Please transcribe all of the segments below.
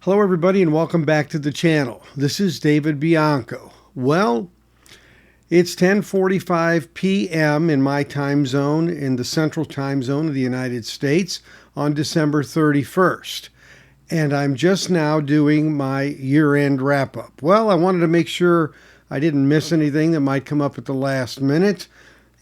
Hello, everybody, and welcome back to the channel. This is David Bianco. Well, it's 10:45 p.m. in my time zone, in the central time zone of the United States, on December 31st. And I'm just now doing my year-end wrap-up. Well, I wanted to make sure I didn't miss anything that might come up at the last minute.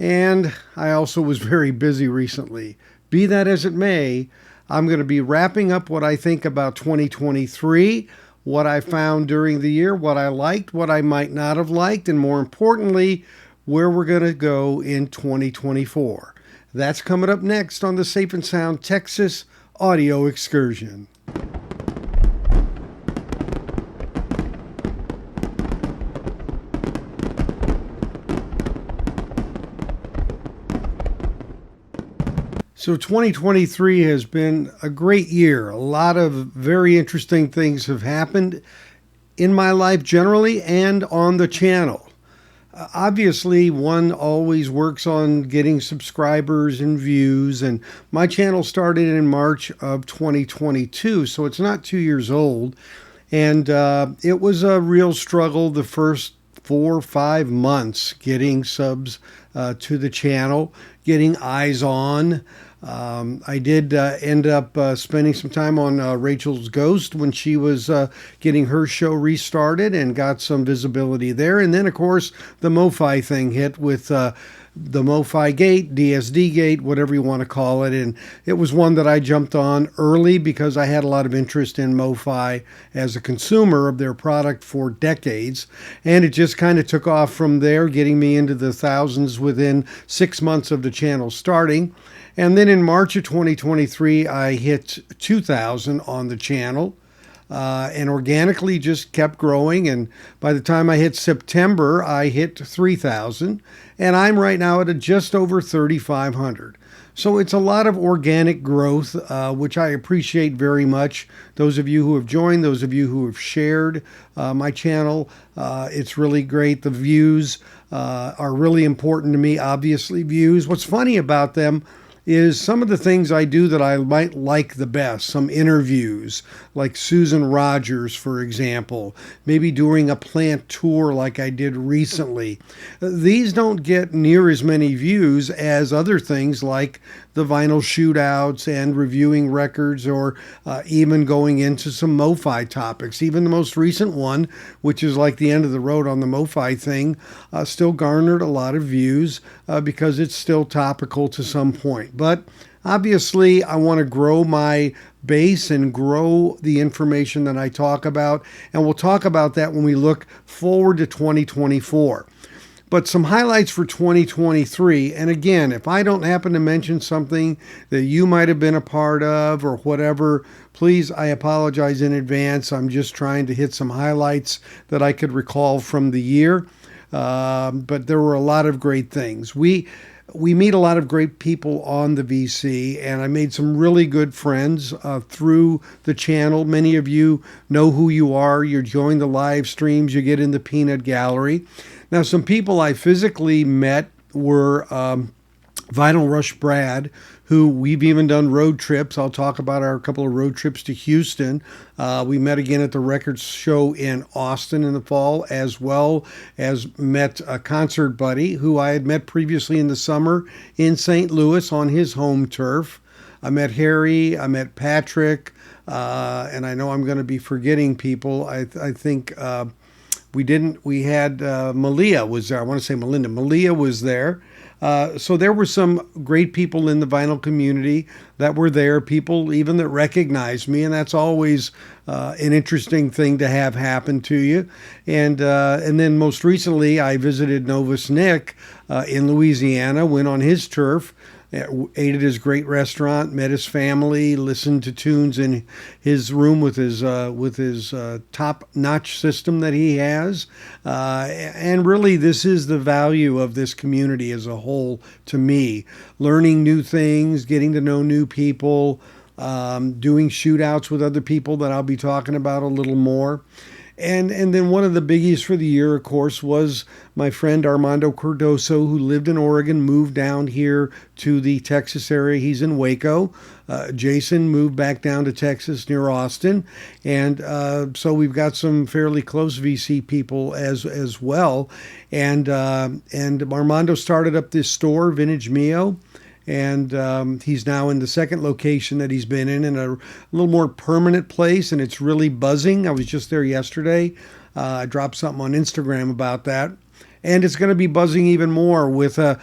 And I also was very busy recently. Be that as it may, I'm going to be wrapping up what I think about 2023, what I found during the year, what I liked, what I might not have liked, and more importantly, where we're going to go in 2024. That's coming up next on the Safe and Sound Texas Audio Excursion. So 2023 has been a great year. A lot of very interesting things have happened in my life generally and on the channel. Obviously, one always works on getting subscribers and views, and my channel started in March of 2022, so it's not 2 years old. And it was a real struggle the first 4 or 5 months getting subs to the channel, getting eyes on. I did end up spending some time on Rachel's Ghost when she was getting her show restarted and got some visibility there. And then, of course, the MoFi thing hit with the MoFi gate, DSD gate, whatever you want to call it. And it was one that I jumped on early because I had a lot of interest in MoFi as a consumer of their product for decades. And it just kind of took off from there, getting me into the thousands within 6 months of the channel starting. And then in March of 2023, I hit 2,000 on the channel and organically just kept growing. And by the time I hit September, I hit 3,000. And I'm right now at just over 3,500. So it's a lot of organic growth, which I appreciate very much. Those of you who have joined, those of you who have shared my channel, it's really great. The views are really important to me, obviously, views. What's funny about them is some of the things I do that I might like the best. Some interviews, like Susan Rogers, for example, maybe doing a plant tour like I did recently. These don't get near as many views as other things like the vinyl shootouts and reviewing records, or even going into some MoFi topics. Even the most recent one, which is like the end of the road on the MoFi thing, still garnered a lot of views because it's still topical to some point. But obviously, I want to grow my base and grow the information that I talk about, and we'll talk about that when we look forward to 2024. But some highlights for 2023, and again, if I don't happen to mention something that you might have been a part of or whatever, please, I apologize in advance. I'm just trying to hit some highlights that I could recall from the year. But there were a lot of great things. We meet a lot of great people on the VC, and I made some really good friends through the channel. Many of you know who you are. You join the live streams. You get in the peanut gallery. Now, some people I physically met were Vinyl Rush Brad, who we've even done road trips. I'll talk about our couple of road trips to Houston. We met again at the record show in Austin in the fall, as well as met a concert buddy who I had met previously in the summer in St. Louis on his home turf. I met Harry, I met Patrick, and I know I'm going to be forgetting people. I think we had Malia was there. I want to say Melinda. Malia was there. So there were some great people in the vinyl community that were there, people even that recognized me, and that's always an interesting thing to have happen to you. And then most recently, I visited Novus Nick in Louisiana, went on his turf, ate at his great restaurant, met his family, listened to tunes in his room with his top-notch system that he has. And really, this is the value of this community as a whole to me. Learning new things, getting to know new people, doing shootouts with other people that I'll be talking about a little more. And then one of the biggies for the year, of course, was my friend Armando Cardoso, who lived in Oregon, moved down here to the Texas area. He's in Waco. Jason moved back down to Texas near Austin, and so we've got some fairly close VC people as well. And Armando started up this store, Vintage Mio. And he's now in the second location that he's been in a little more permanent place, and it's really buzzing. I was just there yesterday. I dropped something on Instagram about that, and it's going to be buzzing even more with a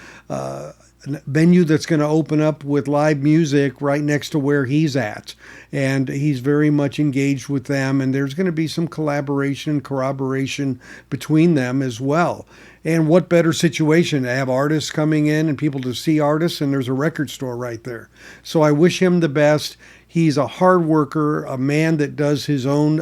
venue that's going to open up with live music right next to where he's at. And he's very much engaged with them, and there's going to be some collaboration, corroboration between them as well. And what better situation to have artists coming in and people to see artists, and there's a record store right there. So I wish him the best. He's a hard worker, a man that does his own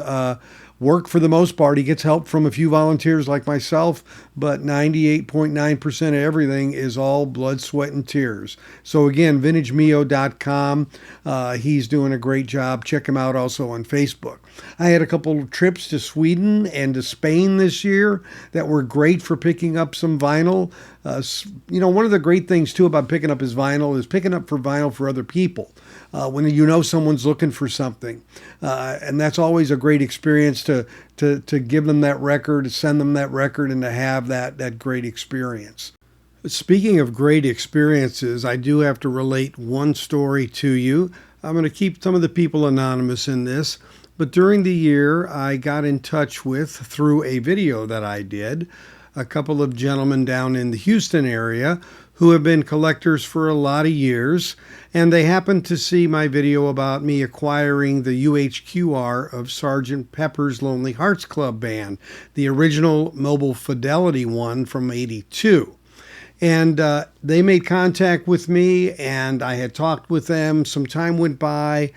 work for the most part. He gets help from a few volunteers like myself, but 98.9% of everything is all blood, sweat, and tears. So again, vintagemio.com. He's doing a great job. Check him out also on Facebook. I had a couple of trips to Sweden and to Spain this year that were great for picking up some vinyl. One of the great things too about picking up his vinyl is picking up for vinyl for other people. When you know someone's looking for something, and that's always a great experience to give them that record, to send them that record, and to have that great experience. Speaking of great experiences, I do have to relate one story to you. I'm going to keep some of the people anonymous in this, but during the year, I got in touch with, through a video that I did, a couple of gentlemen down in the Houston area who have been collectors for a lot of years, and they happened to see my video about me acquiring the UHQR of Sgt. Pepper's Lonely Hearts Club Band, the original Mobile Fidelity one from '82. And they made contact with me, and I had talked with them. Some time went by.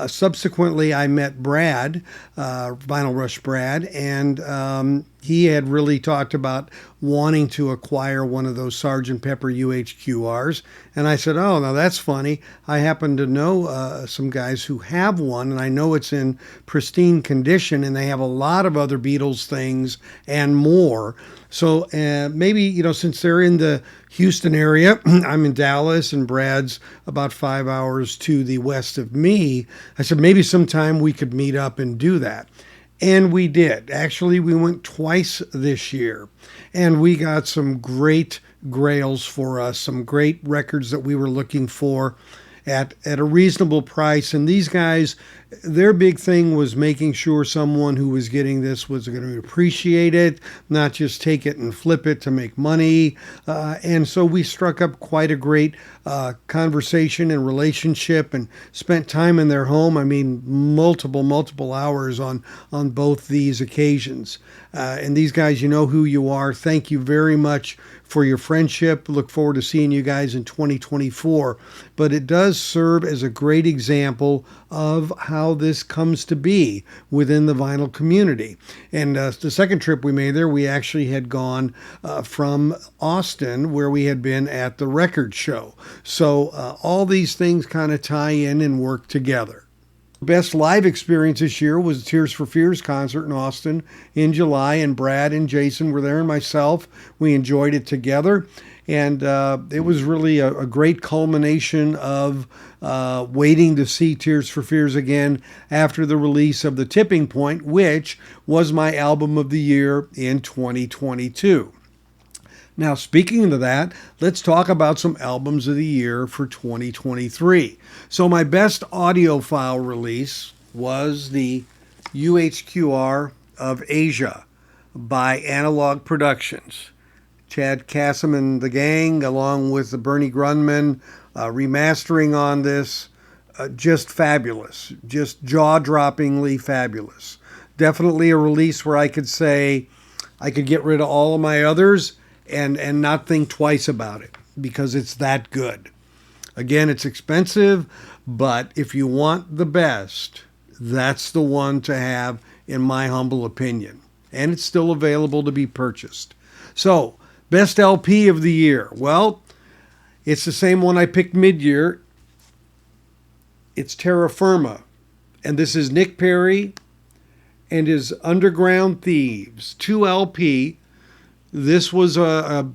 Subsequently, I met Brad, Vinyl Rush Brad, and he had really talked about wanting to acquire one of those Sgt. Pepper UHQRs. And I said, oh, now that's funny. I happen to know some guys who have one, and I know it's in pristine condition, and they have a lot of other Beatles things and more. So maybe, since they're in the Houston area, I'm in Dallas, and Brad's about 5 hours to the west of me. I said, maybe sometime we could meet up and do that. And we did. Actually, we went twice this year, and we got some great grails for us, some great records that we were looking for at a reasonable price. And these guys, their big thing was making sure someone who was getting this was going to appreciate it, not just take it and flip it to make money. And so we struck up quite a great conversation and relationship and spent time in their home. I mean, multiple hours on both these occasions. And these guys, you know who you are. Thank you very much for your friendship. Look forward to seeing you guys in 2024. But it does serve as a great example of how this comes to be within the vinyl community. And the second trip we made there, we actually had gone from Austin, where we had been at the record show. So all these things kind of tie in and work together. Best live experience this year was the Tears for Fears concert in Austin in July, and Brad and Jason were there, and myself. We enjoyed it together, and it was really a great culmination of waiting to see Tears for Fears again after the release of The Tipping Point, which was my album of the year in 2022. Now, speaking of that, let's talk about some albums of the year for 2023. So my best audiophile release was the UHQR of Asia by Analog Productions. Chad Kassem and the gang, along with Bernie Grundman, remastering on this, just fabulous, just jaw-droppingly fabulous. Definitely a release where I could say I could get rid of all of my others and not think twice about it, because it's that good. Again, it's expensive, but if you want the best, that's the one to have, in my humble opinion. And it's still available to be purchased. So, best LP of the year. Well, it's the same one I picked mid-year. It's Terra Firma. And this is Nick Perry and his Underground Thieves, 2 LP. This was a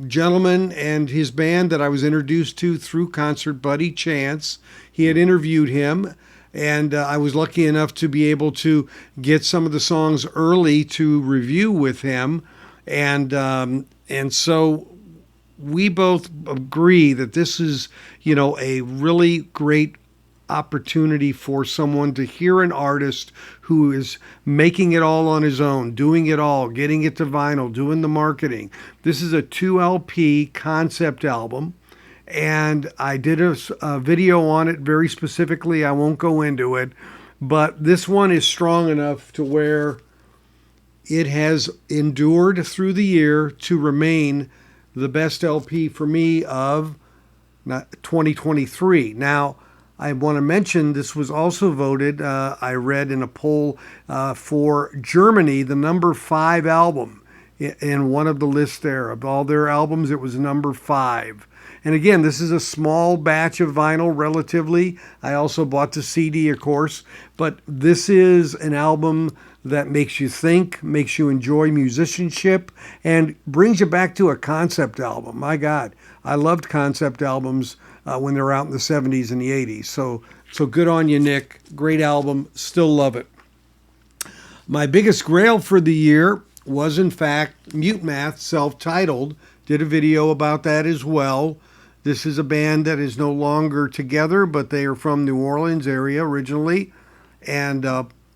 gentleman and his band that I was introduced to through Concert Buddy Chance. He had interviewed him, and I was lucky enough to be able to get some of the songs early to review with him. And so we both agree that this is, a really great opportunity for someone to hear an artist who is making it all on his own, doing it all, getting it to vinyl, doing the marketing. This is a 2 LP concept album, and I did a video on it very specifically. I won't go into it, but this one is strong enough to where it has endured through the year to remain the best LP for me of 2023. Now, I want to mention this was also voted, I read in a poll, for Germany, the number 5 album in one of the lists there. Of all their albums, it was number 5. And again, this is a small batch of vinyl relatively. I also bought the CD, of course. But this is an album that makes you think, makes you enjoy musicianship, and brings you back to a concept album. My God, I loved concept albums when they were out in the 70s and the 80s. So good on you, Nick. Great album. Still love it. My biggest grail for the year was, in fact, Mute Math, self-titled. Did a video about that as well. This is a band that is no longer together, but they are from New Orleans area originally. And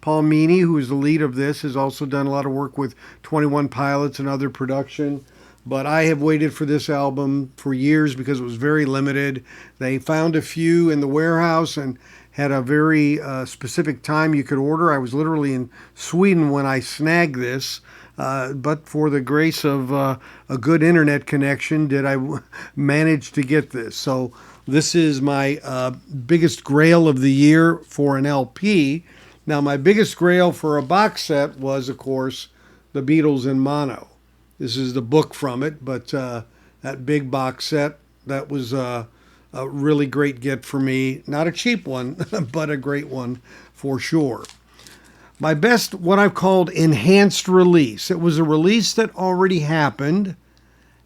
Paul Meany, who is the lead of this, has also done a lot of work with 21 Pilots and other production. But I have waited for this album for years because it was very limited. They found a few in the warehouse and had a very specific time you could order. I was literally in Sweden when I snagged this. But for the grace of a good internet connection, did I manage to get this. So this is my biggest grail of the year for an LP. Now, my biggest grail for a box set was, of course, the Beatles in mono. This is the book from it, but that big box set, that was a really great get for me. Not a cheap one, but a great one for sure. My best, what I've called enhanced release. It was a release that already happened,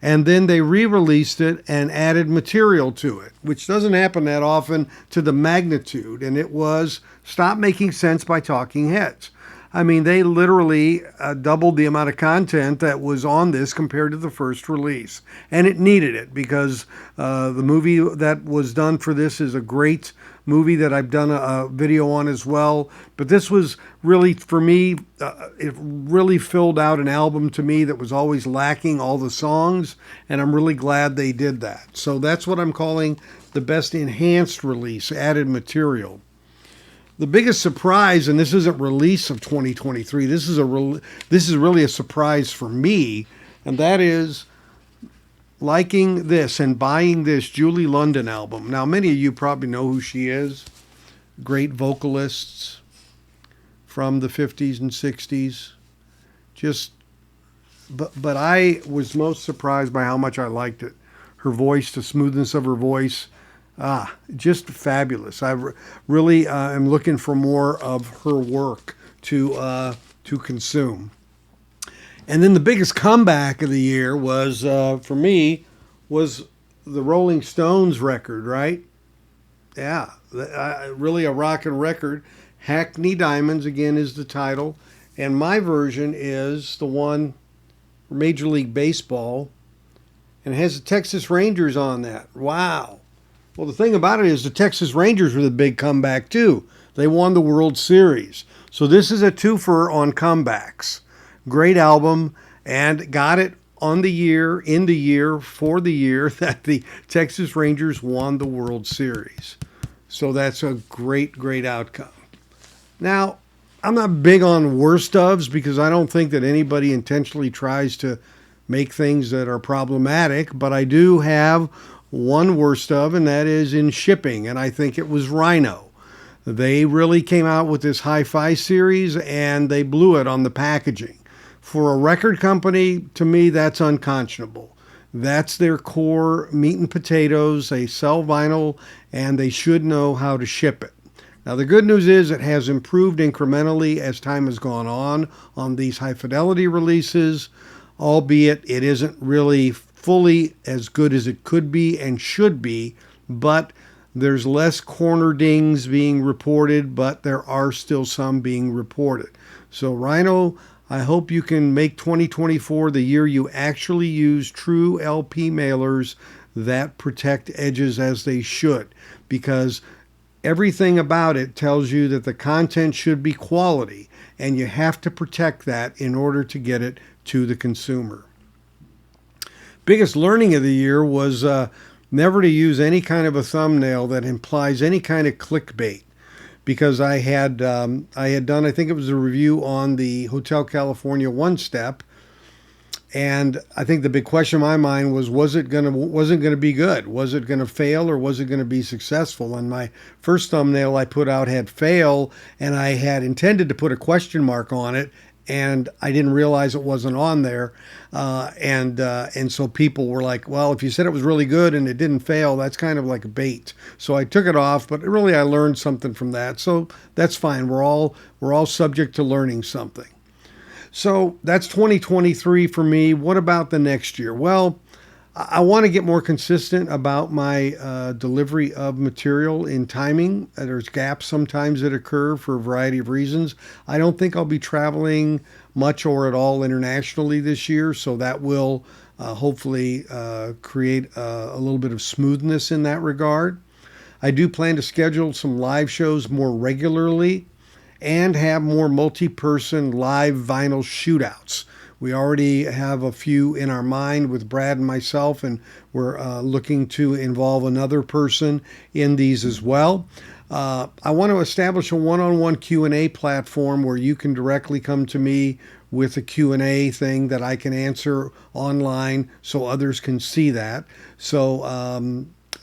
and then they re-released it and added material to it, which doesn't happen that often to the magnitude. And it was Stop Making Sense by Talking Heads. I mean, they literally doubled the amount of content that was on this compared to the first release. And it needed it because the movie that was done for this is a great movie that I've done a video on as well. But this was really, for me, it really filled out an album to me that was always lacking all the songs. And I'm really glad they did that. So that's what I'm calling the best enhanced release, added material. The biggest surprise, and this isn't release of 2023, this is really a surprise for me, and that is liking this and buying this Julie London album. Now, many of you probably know who she is. Great vocalists from the 50s and 60s. But I was most surprised by how much I liked it. Her voice, the smoothness of her voice. Just fabulous. I really am looking for more of her work to consume. And then the biggest comeback of the year was, for me, was the Rolling Stones record, right? Yeah, really a rockin' record. Hackney Diamonds, again, is the title. And my version is the one for Major League Baseball. And it has the Texas Rangers on that. Wow. Well, the thing about it is the Texas Rangers were the big comeback, too. They won the World Series. So this is a twofer on comebacks. Great album, and got it on the year, in the year, for the year that the Texas Rangers won the World Series. So that's a great, great outcome. Now, I'm not big on worst ofs because I don't think that anybody intentionally tries to make things that are problematic, but I do have one worst of, and that is in shipping, and I think it was Rhino. They really came out with this hi-fi series, and they blew it on the packaging. For a record company, to me, that's unconscionable. That's their core meat and potatoes. They sell vinyl, and they should know how to ship it. Now, the good news is it has improved incrementally as time has gone on these high fidelity releases, albeit it isn't really fully as good as it could be and should be, but there's less corner dings being reported, but there are still some being reported. So, Rhino, I hope you can make 2024 the year you actually use true LP mailers that protect edges as they should, because everything about it tells you that the content should be quality, and you have to protect that in order to get it to the consumer. Biggest learning of the year was never to use any kind of a thumbnail that implies any kind of clickbait, because I had done, I think it was a review on the Hotel California One Step, and I think the big question in my mind was it going to be good? Was it going to fail, or was it going to be successful? And my first thumbnail I put out had fail, and I had intended to put a question mark on it, and I didn't realize it wasn't on there. And so people were like, well, if you said it was really good and it didn't fail, that's kind of like a bait. So I took it off, but really I learned something from that. So that's fine. We're all subject to learning something. So that's 2023 for me. What about the next year? Well, I want to get more consistent about my delivery of material in timing. There's gaps sometimes that occur for a variety of reasons. I don't think I'll be traveling much or at all internationally this year, so that will hopefully create a little bit of smoothness in that regard. I do plan to schedule some live shows more regularly and have more multi-person live vinyl shootouts. We already have a few in our mind with Brad and myself, and we're looking to involve another person in these as well. I want to establish a one-on-one Q&A platform where you can directly come to me with a Q&A thing that I can answer online so others can see that. So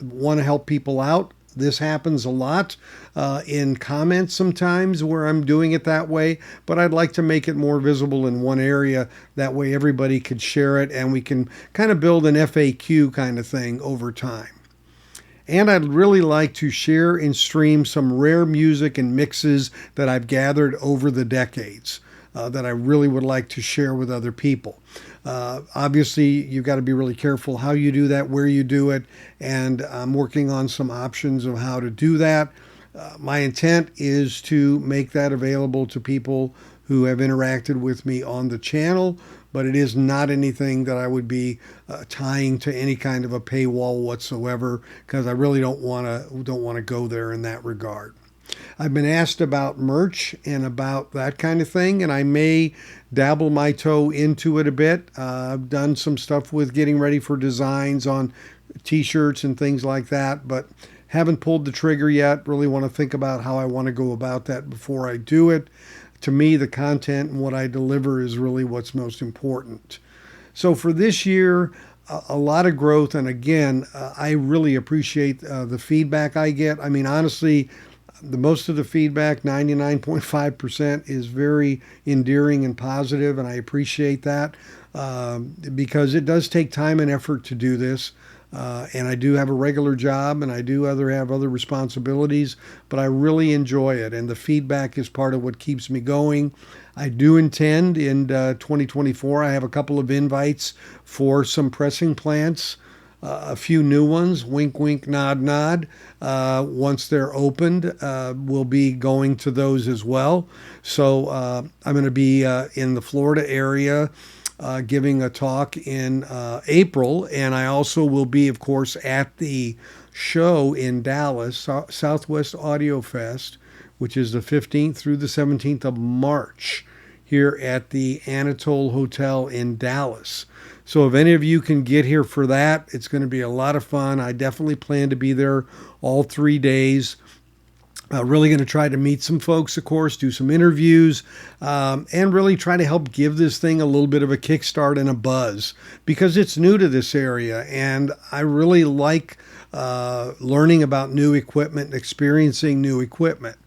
want to help people out. This happens a lot in comments sometimes where I'm doing it that way, but I'd like to make it more visible in one area. That way everybody could share it, and we can kind of build an FAQ kind of thing over time. And I'd really like to share and stream some rare music and mixes that I've gathered over the decades that I really would like to share with other people. Obviously, you've got to be really careful how you do that, where you do it, and I'm working on some options of how to do that. My intent is to make that available to people who have interacted with me on the channel, but it is not anything that I would be tying to any kind of a paywall whatsoever, because I really don't want to go there in that regard. I've been asked about merch and about that kind of thing, and I may dabble my toe into it a bit. I've done some stuff with getting ready for designs on t-shirts and things like that, but haven't pulled the trigger yet. Really want to think about how I want to go about that before I do it. To me, the content and what I deliver is really what's most important. So for this year, a lot of growth, and again, I really appreciate the feedback I get. I mean, honestly, most of the feedback, 99.5%, is very endearing and positive, and I appreciate that because it does take time and effort to do this. And I do have a regular job, and I do have other responsibilities, but I really enjoy it, and the feedback is part of what keeps me going. I do intend in 2024, I have a couple of invites for some pressing plants. A few new ones, wink, wink, nod, nod. Once they're opened, we'll be going to those as well. So I'm going to be in the Florida area giving a talk in April. And I also will be, of course, at the show in Dallas, Southwest Audio Fest, which is the 15th through the 17th of March here at the Anatole Hotel in Dallas. So if any of you can get here for that, it's going to be a lot of fun. I definitely plan to be there all 3 days. Really going to try to meet some folks, of course, do some interviews, and really try to help give this thing a little bit of a kickstart and a buzz, because it's new to this area, and I really like learning about new equipment, experiencing new equipment.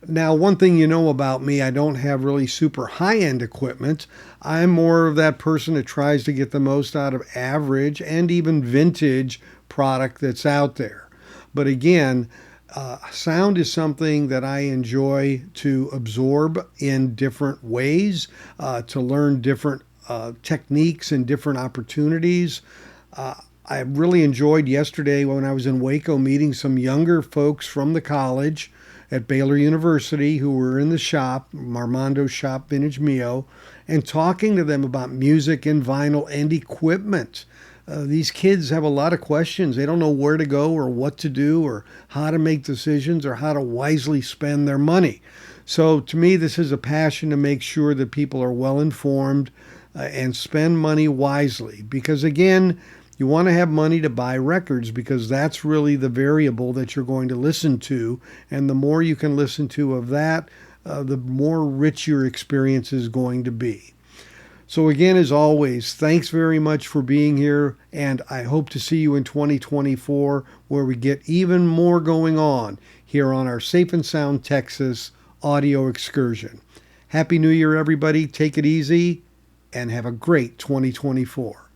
Now, one thing you know about me, I don't have really super high-end equipment. I'm more of that person that tries to get the most out of average and even vintage product that's out there. But again, Sound is something that I enjoy to absorb in different ways, to learn different techniques and different opportunities. I really enjoyed yesterday when I was in Waco meeting some younger folks from the college at Baylor University who were in the shop, Armando's shop, Vintage Mio, and talking to them about music and vinyl and equipment. These kids have a lot of questions. They don't know where to go or what to do or how to make decisions or how to wisely spend their money. So to me, this is a passion to make sure that people are well informed and spend money wisely. Because again, you want to have money to buy records because that's really the variable that you're going to listen to. And the more you can listen to of that, the more rich your experience is going to be. So again, as always, thanks very much for being here, and I hope to see you in 2024 where we get even more going on here on our Safe and Sound Texas audio excursion. Happy New Year, everybody. Take it easy and have a great 2024.